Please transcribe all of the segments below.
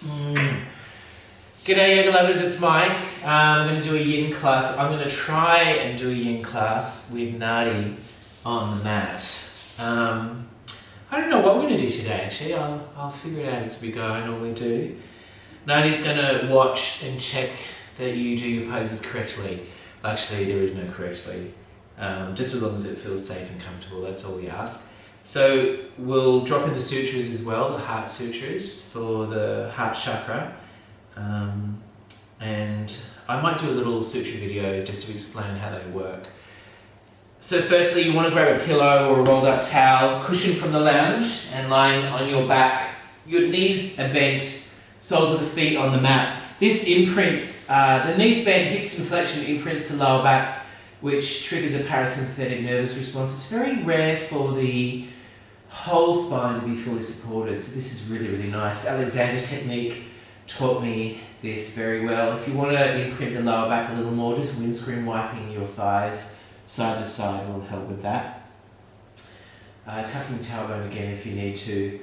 G'day yoga lovers, it's Mike. I'm going to do a yin class. I'm going to try and do a yin class with Nadi on the mat. I don't know what we're going to do today actually. I'll figure it out as we go. I normally do. Nadi's going to watch and check that you do your poses correctly. Actually, there is no correctly. Just as long as it feels safe and comfortable, that's all we ask. So we'll drop in the sutras as well, the heart sutras for the heart chakra. And I might do a little sutra video just to explain how they work. So firstly, you want to grab a pillow or a rolled up towel, cushion from the lounge, and lying on your back. Your knees are bent, soles of the feet on the mat. This imprints, the knees bent, hips in flexion imprints the lower back, which triggers a parasympathetic nervous response. It's very rare for the whole spine to be fully supported, so this is really, really nice. Alexander's technique taught me this very well. If you want to imprint the lower back a little more, just windscreen wiping your thighs side to side will help with that. Tucking tailbone again if you need to.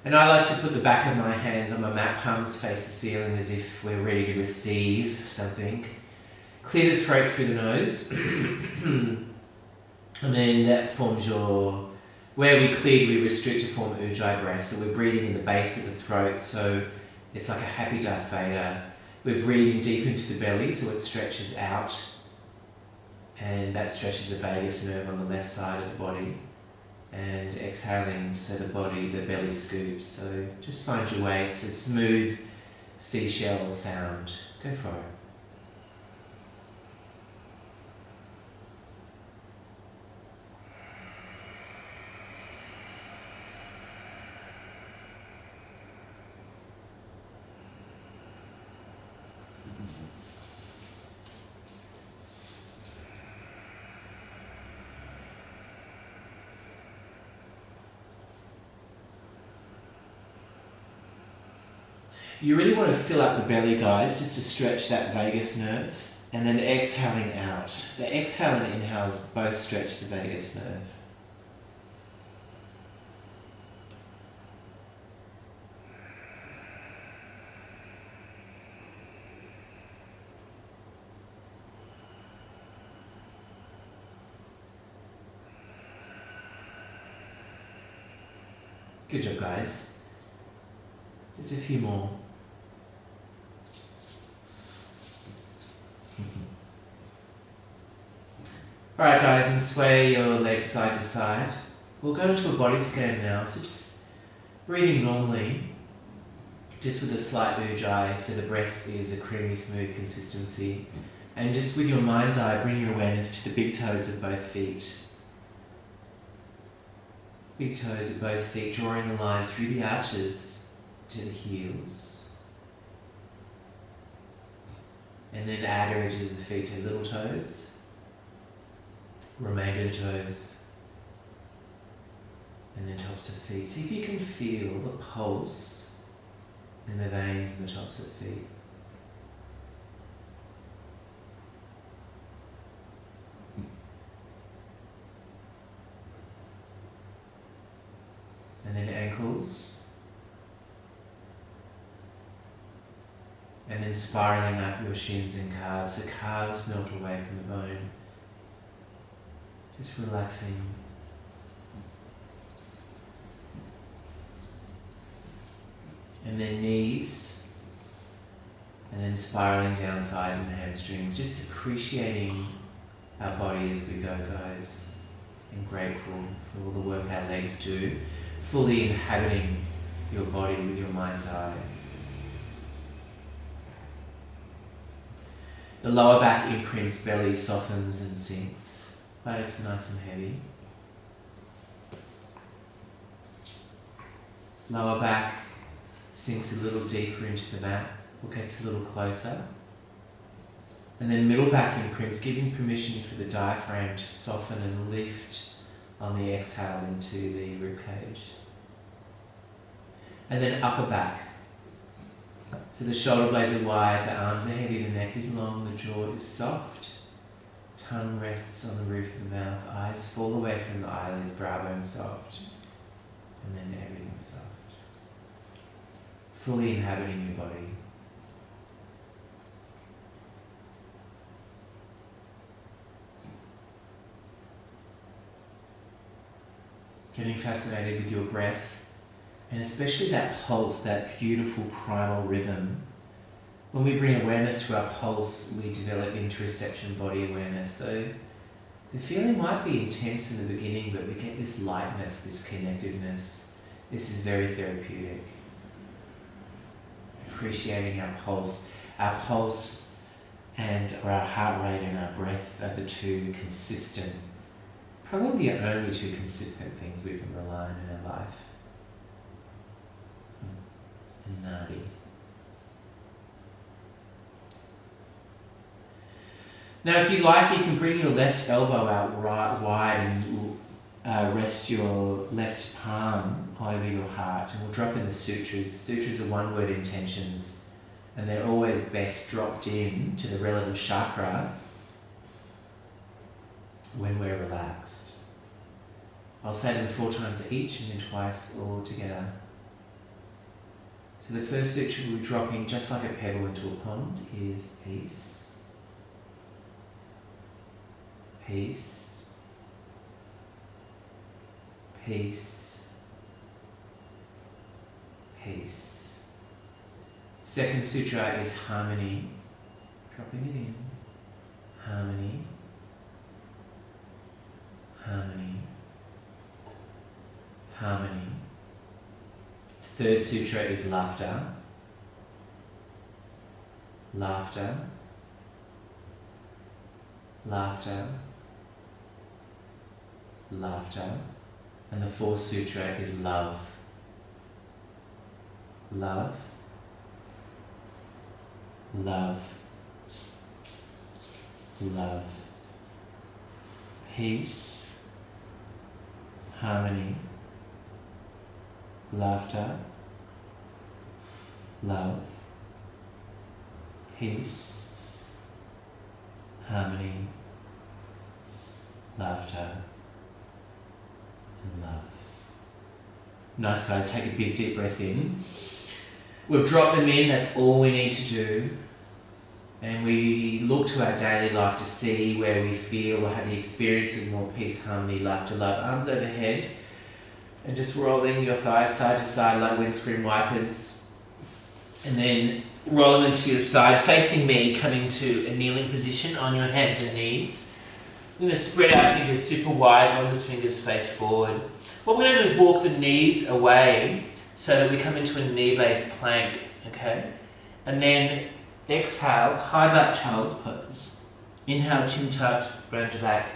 And I like to put the back of my hands on my mat, palms face the ceiling as if we're ready to receive something. Clear the throat through the nose. And then that forms your... Where we cleared, we restrict to form Ujjayi breath. So we're breathing in the base of the throat, so it's like a happy Darth Vader. We're breathing deep into the belly, so it stretches out. And that stretches the vagus nerve on the left side of the body. And exhaling, so the belly scoops. So just find your way. It's a smooth seashell sound. Go for it. You really want to fill up the belly, guys, just to stretch that vagus nerve, and then exhaling out. The exhale and inhales both stretch the vagus nerve. Good job, guys. Just a few more. Alright guys, and sway your legs side to side. We'll go into a body scan now, so just breathing normally, just with a slight ujjayi, so the breath is a creamy smooth consistency. And just with your mind's eye, bring your awareness to the big toes of both feet. Big toes of both feet, drawing a line through the arches to the heels. And then outer edges of the feet to little toes. Remainder of the toes, and then tops of the feet. See if you can feel the pulse in the veins in the tops of the feet. And then ankles, and then spiraling up your shins and calves. The calves melt away from the bone. Just relaxing. And then knees, and then spiraling down thighs and hamstrings. Just appreciating our body as we go, guys. And grateful for all the work our legs do. Fully inhabiting your body with your mind's eye. The lower back imprints, belly softens and sinks. Buttocks nice and heavy. Lower back sinks a little deeper into the mat or gets a little closer. And then middle back imprints, giving permission for the diaphragm to soften and lift on the exhale into the ribcage. And then upper back. So the shoulder blades are wide, the arms are heavy, the neck is long, the jaw is soft. Tongue rests on the roof of the mouth, eyes fall away from the eyelids, brow bone soft, and then everything soft. fully inhabiting your body. Getting fascinated with your breath, and especially that pulse, that beautiful primal rhythm. When we bring awareness to our pulse, we develop interoception body awareness. So the feeling might be intense in the beginning, but we get this lightness, this connectedness. This is very therapeutic. Appreciating our pulse. Our pulse and our heart rate and our breath are the two consistent, probably the only two consistent things we can rely on in our life. And Nadi. Now if you like, you can bring your left elbow out right wide and rest your left palm over your heart, and we'll drop in the sutras. Sutras are one-word intentions, and they're always best dropped in to the relevant chakra when we're relaxed. I'll say them 4 times each and then twice all together. So the first sutra we're dropping, just like a pebble into a pond, is peace. Peace, peace, peace. Second sutra is harmony. Dropping it in. Harmony, harmony, harmony. Third sutra is laughter. Laughter, laughter, laughter. And the fourth sutra is love. Love, love, love. Peace, harmony, laughter, love, peace, harmony, laughter, and love. Nice guys, take a big deep breath in. We've dropped them in, that's all we need to do. And we look to our daily life to see where we feel or have the experience of more peace, harmony, laughter, love. Arms overhead and just rolling your thighs side to side like windscreen wipers. And then rolling them to your side, facing me, coming to a kneeling position on your hands and knees. We're going to spread our fingers super wide, longest fingers face forward. What we're going to do is walk the knees away so that we come into a knee-based plank, okay? And then exhale, high back child's pose. Inhale, chin touch, round your back,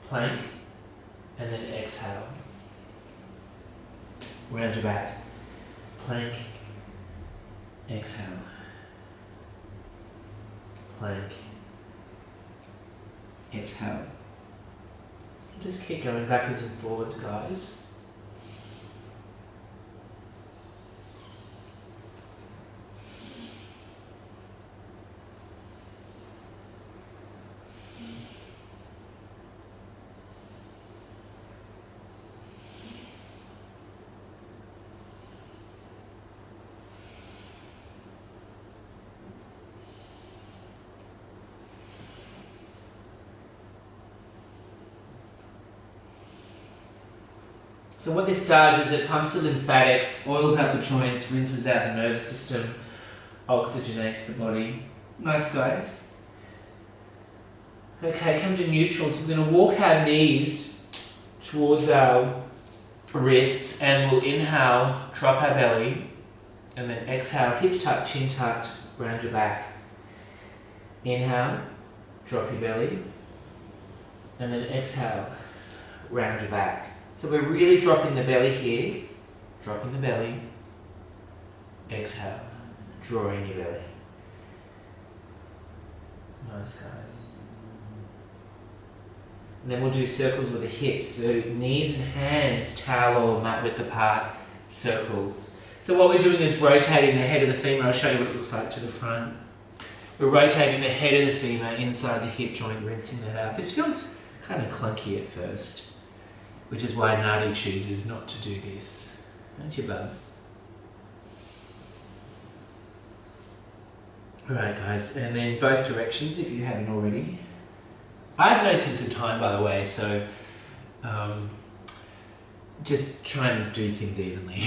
plank, and then exhale. Round your back, plank, exhale, plank, exhale. Just keep going backwards and forwards, guys. So what this does is it pumps the lymphatics, oils out the joints, rinses out the nervous system, oxygenates the body. Nice, guys. Okay, come to neutral. So we're going to walk our knees towards our wrists and we'll inhale, drop our belly, and then exhale, hips tucked, chin tucked, round your back. Inhale, drop your belly, and then exhale, round your back. So we're really dropping the belly here, dropping the belly, exhale, drawing your belly. Nice, guys. And then we'll do circles with the hips, so knees and hands towel or mat width apart, circles. So what we're doing is rotating the head of the femur. I'll show you what it looks like to the front. We're rotating the head of the femur inside the hip joint, rinsing that out. This feels kind of clunky at first, which is why Nadi chooses not to do this. Don't you, Bubs? Alright guys, and then both directions if you haven't already. I have no sense of time by the way, so just try and do things evenly.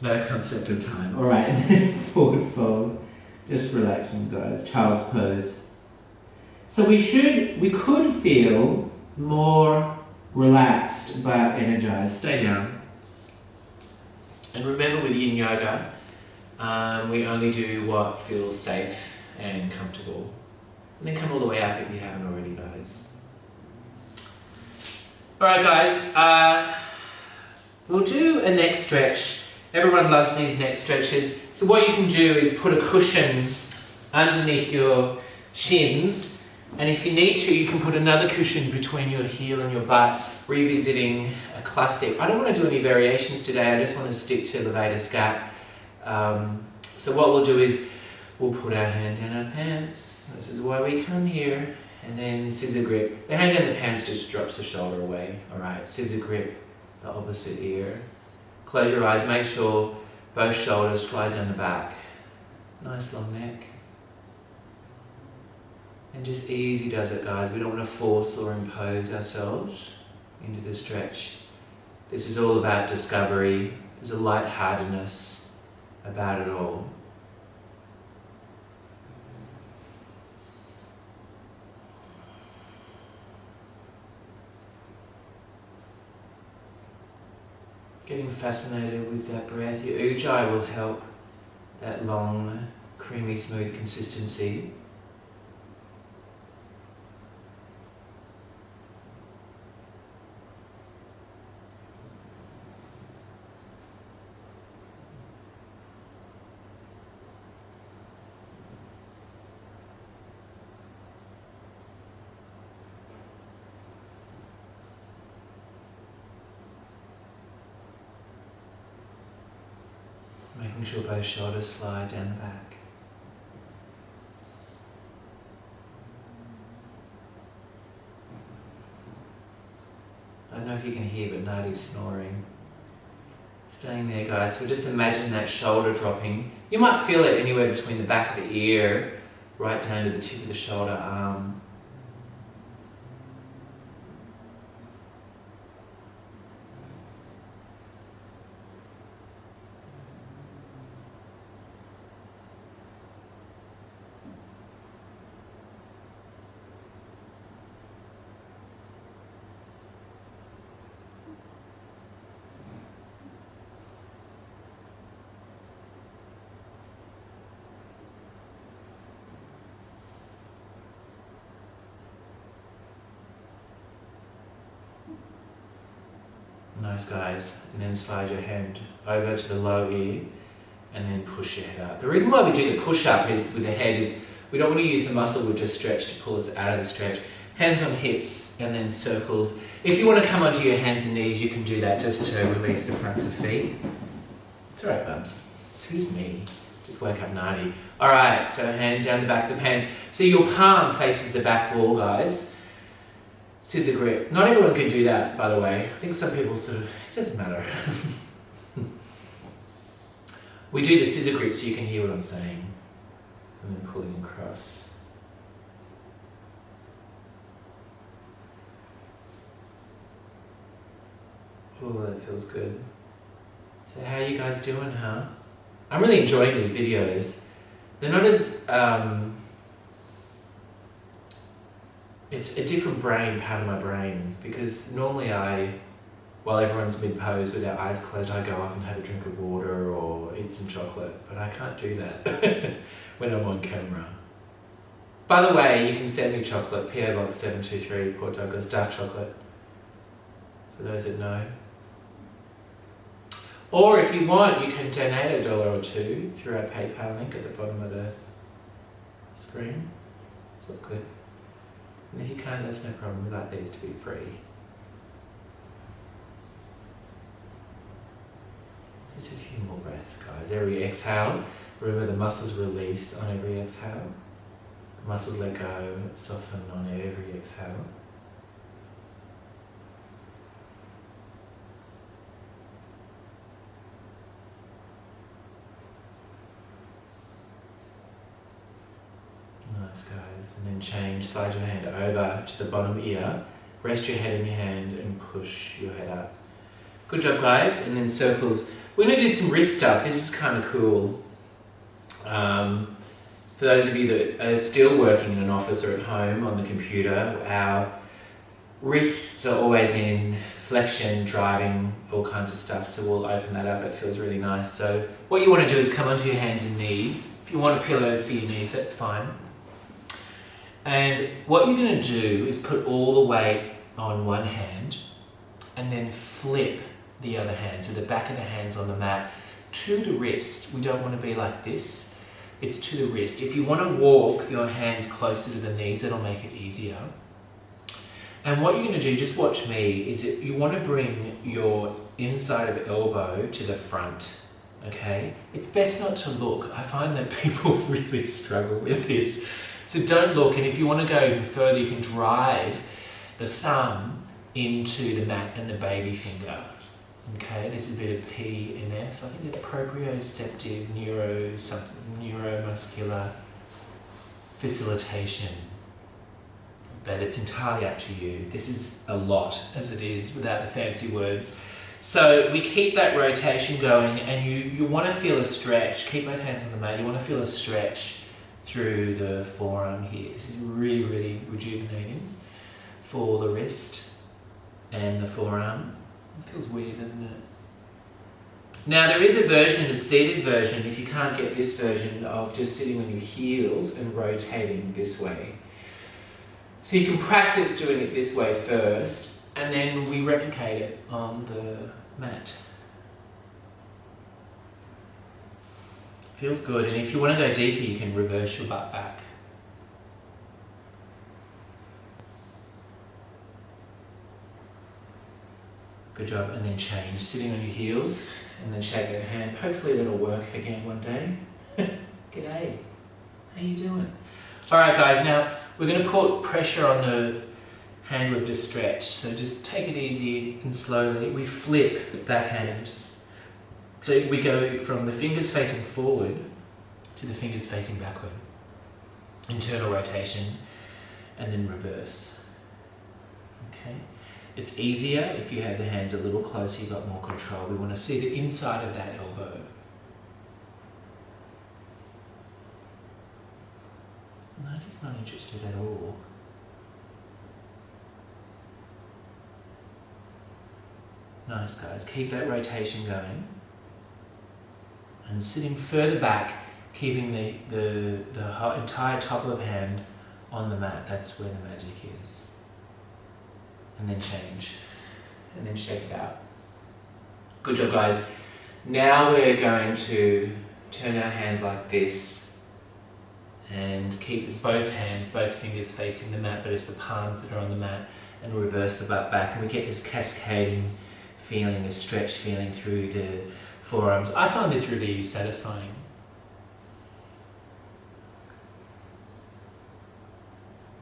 No concept of time. Alright, and then forward fold. Just relaxing guys, child's pose. So we could feel more relaxed but energized. Stay down. And remember with yin yoga, we only do what feels safe and comfortable. And then come all the way up if you haven't already, guys. Alright guys, we'll do a neck stretch. Everyone loves these neck stretches. So what you can do is put a cushion underneath your shins, and if you need to, you can put another cushion between your heel and your butt, revisiting a classic. I don't want to do any variations today, I just want to stick to levator scat. So what we'll do is we'll put our hand down our pants. This is why we come here. And then scissor grip. The hand down the pants just drops the shoulder away. Alright, scissor grip, the opposite ear. Close your eyes, make sure both shoulders slide down the back. Nice long neck. And just easy does it guys. We don't want to force or impose ourselves into the stretch. This is all about discovery. There's a lightheartedness about it all. Getting fascinated with that breath. Your ujjayi will help that long, creamy, smooth consistency. Making sure both shoulders slide down the back. I don't know if you can hear, but Nadi's snoring. Staying there guys, so just imagine that shoulder dropping. You might feel it anywhere between the back of the ear, right down to the tip of the shoulder arm. Nice guys, and then slide your hand over to the low ear and then push your head up. The reason why we do the push up is with the head is we don't want to use the muscle we've just stretched to pull us out of the stretch. Hands on hips and then circles. If you want to come onto your hands and knees, you can do that just to release the fronts of feet. It's alright bumps, excuse me, just woke up Nadi. Alright, so hand down the back of the pants. So your palm faces the back wall guys. Scissor grip. Not everyone can do that, by the way. I think some people sort of, it doesn't matter. We do the scissor grip so you can hear what I'm saying. And then pulling across. Oh, that feels good. So how are you guys doing, huh? I'm really enjoying these videos. They're not as, it's a different part of my brain, because normally while everyone's mid-pose with their eyes closed, I go off and have a drink of water or eat some chocolate, but I can't do that when I'm on camera. By the way, you can send me chocolate, PO Box 723, Port Douglas, dark chocolate, for those that know. Or if you want, you can donate $1 or $2 through our PayPal link at the bottom of the screen. It's all good. And if you can't, that's no problem. We like these to be free. Just a few more breaths, guys. Every exhale, remember the muscles release on every exhale. The muscles let go, soften on every exhale. and then change. Slide your hand over to the bottom ear, rest your head in your hand and push your head up. Good job, guys. And then circles. We're going to do some wrist stuff. This is kind of cool. For those of you that are still working in an office or at home on the computer, our wrists are always in flexion, driving, all kinds of stuff. So we'll open that up. It feels really nice. So what you want to do is come onto your hands and knees. If you want a pillow for your knees, that's fine. And what you're going to do is put all the weight on one hand and then flip the other hand. So the back of the hand's on the mat to the wrist. We don't want to be like this. It's to the wrist. If you want to walk your hands closer to the knees, it'll make it easier. And what you're going to do, just watch me, is that you want to bring your inside of elbow to the front, okay? It's best not to look. I find that people really struggle with this. So don't look, and if you want to go even further, you can drive the thumb into the mat and the baby finger. Okay, this is a bit of P and F. I think it's proprioceptive neuromuscular facilitation. But it's entirely up to you. This is a lot, as it is, without the fancy words. So we keep that rotation going, and you want to feel a stretch. Keep both hands on the mat. You want to feel a stretch through the forearm here. This is really, really rejuvenating for the wrist and the forearm. It feels weird, doesn't it? Now there is a version, a seated version, if you can't get this version, of just sitting on your heels and rotating this way. So you can practice doing it this way first, and then we replicate it on the mat. Feels good, and if you want to go deeper, you can reverse your butt back. Good job, and then change, sitting on your heels, and then shake that hand. Hopefully that'll work again one day. G'day, how you doing? Alright guys, now we're going to put pressure on the hand we've just stretched, so just take it easy and slowly. We flip the back hand. So we go from the fingers facing forward to the fingers facing backward. Internal rotation, and then reverse. Okay. It's easier if you have the hands a little closer, you've got more control. We want to see the inside of that elbow. Nadi's not interested at all. Nice guys, keep that rotation going. And sitting further back, keeping the entire top of hand on the mat. That's where the magic is. And then change, and then shake it out. Good job guys. Now we're going to turn our hands like this and keep both hands, both fingers facing the mat, but it's the palms that are on the mat, and reverse the butt back, and we get this cascading feeling, this stretched feeling through the forearms. I find this really satisfying.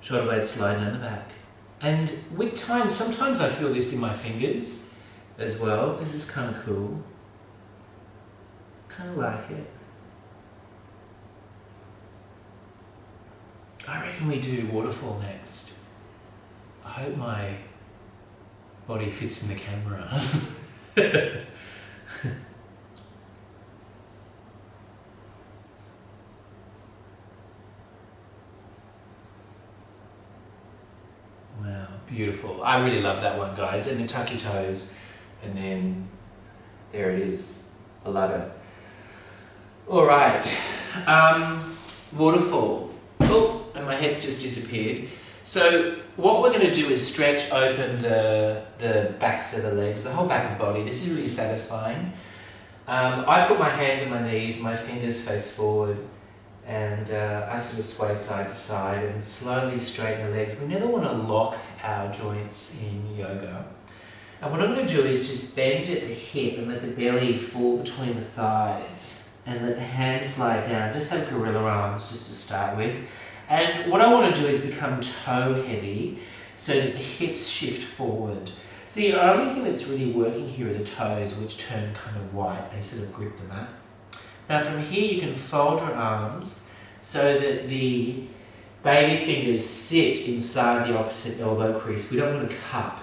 Shoulder blades slide down the back. And with time, sometimes I feel this in my fingers as well. This is kind of cool. Kind of like it. I reckon we do waterfall next. I hope my body fits in the camera. Wow, beautiful. I really love that one, guys. And then tuck your toes, and then there it is. I love it. All right, waterfall. Oh, and my head's just disappeared. So what we're going to do is stretch open the backs of the legs, the whole back of the body. This is really satisfying. I put my hands on my knees, my fingers face forward, and I sort of sway side to side and slowly straighten the legs. We never want to lock our joints in yoga. And what I'm going to do is just bend at the hip and let the belly fall between the thighs, and let the hands slide down, just like gorilla arms, just to start with. And what I want to do is become toe heavy so that the hips shift forward. So the only thing that's really working here are the toes, which turn kind of white. They sort of grip the mat. Now from here you can fold your arms so that the Baby fingers sit inside the opposite elbow crease. We don't want to cup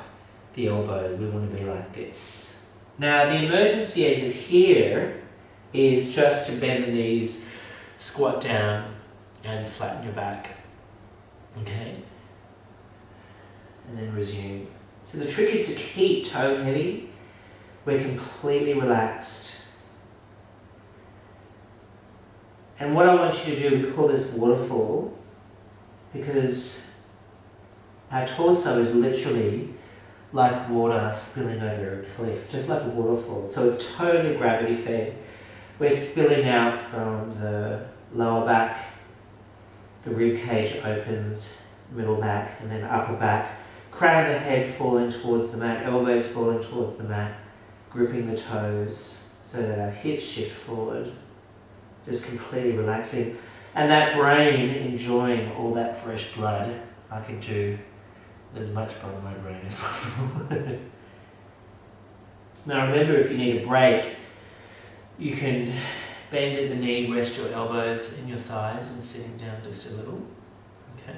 the elbows, we want to be like this. Now the emergency exit here is just to bend the knees, squat down and flatten your back. Okay? And then resume. So the trick is to keep toe heavy. We're completely relaxed. And what I want you to do, we call this waterfall, because our torso is literally like water spilling over a cliff, just like a waterfall. So it's totally gravity fed. We're spilling out from the lower back, the rib cage opens, middle back, and then upper back. Crown of the head falling towards the mat, elbows falling towards the mat, gripping the toes so that our hips shift forward. Just completely relaxing. And that brain enjoying all that fresh blood. I could do as much blood in my brain as possible. Now remember, if you need a break, you can bend at the knee, rest your elbows in your thighs and sitting down just a little. Okay.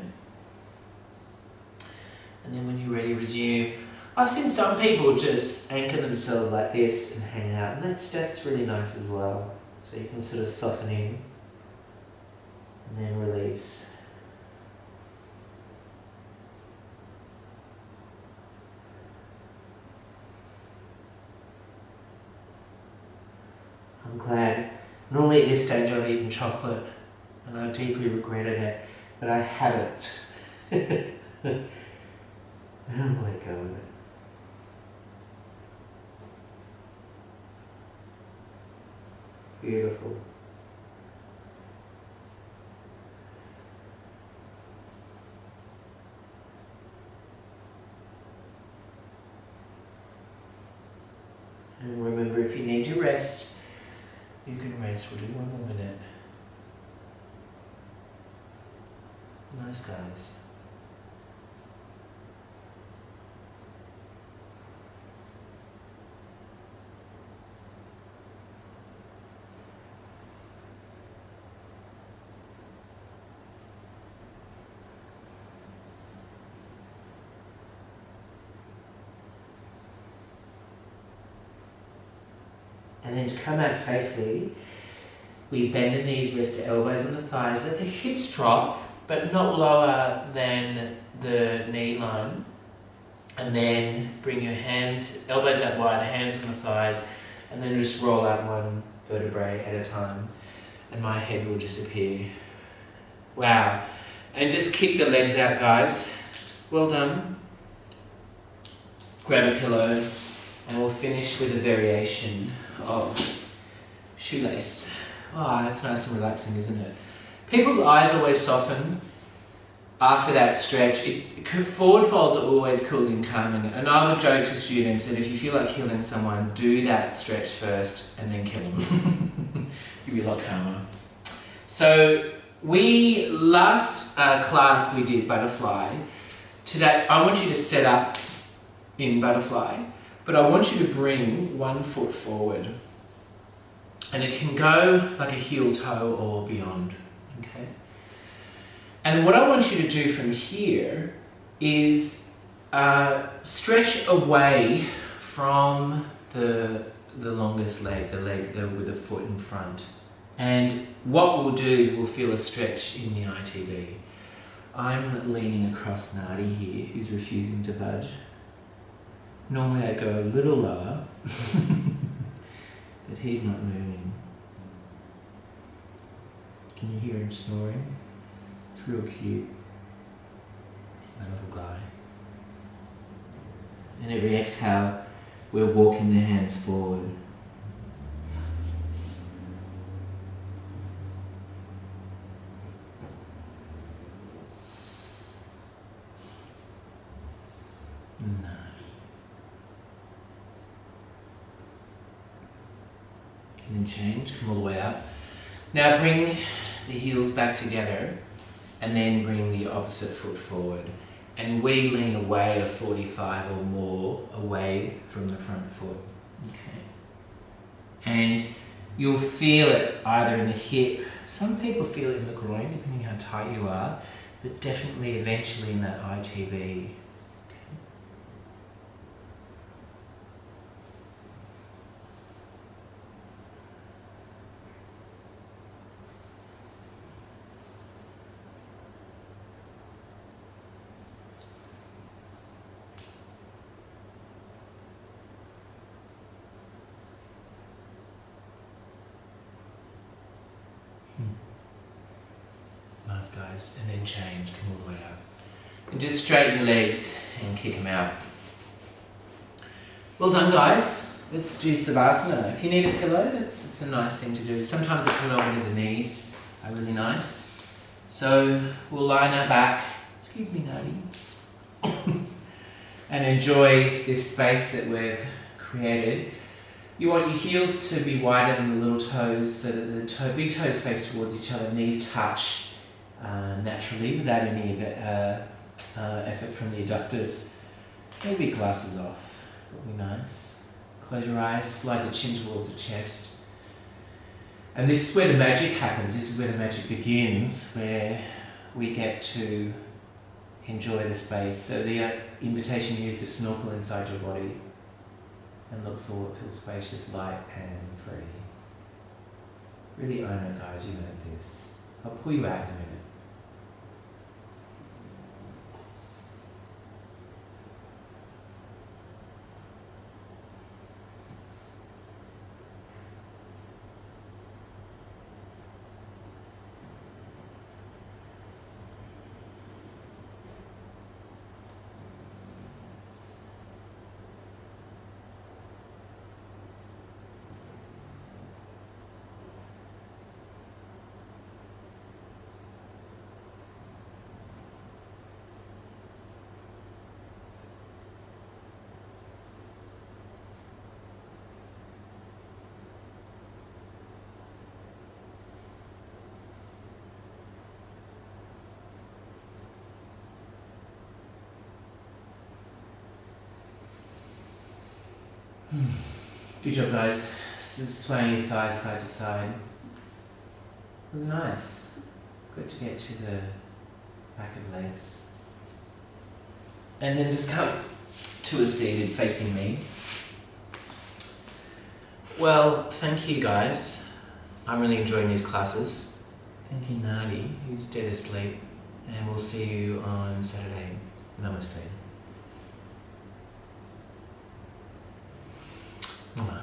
And then when you're ready, resume. I've seen some people just anchor themselves like this and hang out, and that's really nice as well. So you can sort of soften in and then release. I'm glad. Normally at this stage I've eaten chocolate and I deeply regretted it, but I haven't. I'll let go of it. Beautiful. And remember, if you need to rest, you can rest. We'll do one more minute. Nice, guys. And then to come out safely, we bend the knees, rest the elbows on the thighs, let the hips drop, but not lower than the knee line. And then bring your hands, elbows out wide, hands on the thighs, and then just roll out one vertebrae at a time. And my head will disappear. Wow. And just kick the legs out, guys. Well done. Grab a pillow, and we'll finish with a variation of shoelace. Oh, that's nice and relaxing, isn't it? People's eyes always soften after that stretch. Forward folds are always cool and calming, and I would joke to students that if you feel like killing someone, do that stretch first and then kill them. You'll be a lot calmer. So last class we did butterfly. Today I want you to set up in butterfly, but I want you to bring one foot forward. And it can go like a heel toe or beyond, okay? And what I want you to do from here is stretch away from the longest leg, the leg with the foot in front. And what we'll do is we'll feel a stretch in the ITB. I'm leaning across Nadi here, who's refusing to budge. Normally I go a little lower, but he's not moving. Can you hear him snoring? It's real cute. He's my little guy. And every exhale, we're walking the hands forward. No. And then change, come all the way up. Now bring the heels back together and then bring the opposite foot forward. And we lean away a 45 or more away from the front foot. Okay. And you'll feel it either in the hip. Some people feel it in the groin, depending how tight you are. but definitely eventually in that ITB. Nice, guys, and then change, come all the way up. And just straighten your legs and kick them out. Well done, guys. Let's do Savasana. If you need a pillow, it's a nice thing to do. Sometimes a pillow under the knees are really nice. So we'll lie on our back, excuse me, Nadi, and enjoy this space that we've created. You want your heels to be wider than the little toes so that the big toes face towards each other, knees touch naturally without any effort from the adductors. Maybe glasses off, would be nice. Close your eyes, slide the chin towards the chest. And this is where the magic happens, this is where the magic begins, where we get to enjoy the space. So the invitation here is to snorkel inside your body and look for what feels spacious, light and free. Really own it, guys, you know this. I'll pull you out in a minute. Good job, guys. Swaying your thighs side to side. It was nice. Good to get to the back of legs. And then just come to a seated facing me. Well, thank you, guys. I'm really enjoying these classes. Thank you, Nadi, who's dead asleep. And we'll see you on Saturday. Namaste. Mwah.